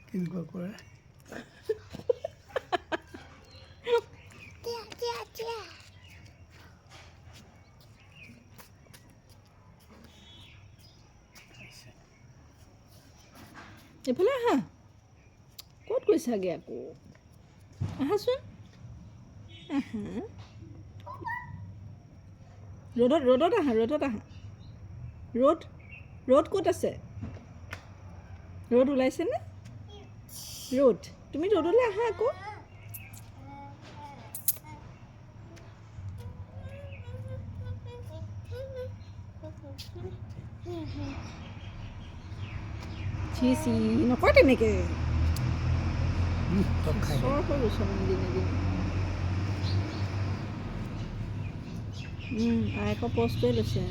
কেনেকুৱা কৰে এইফালে আহা ক'ত গৈছাগৈ আকৌ আহাচোন আহা ৰ'দত আহা ৰ'দ ক'ত আছে ৰ'দ ওলাইছেনে ৰ'দ তুমি ৰ'দলৈ আহা আকৌ চি নকয় তেনেকৈ চব খাই চৰ হৈ গৈছ দিনে দিনে আই আকৌ পষ্টটোৱে লৈছে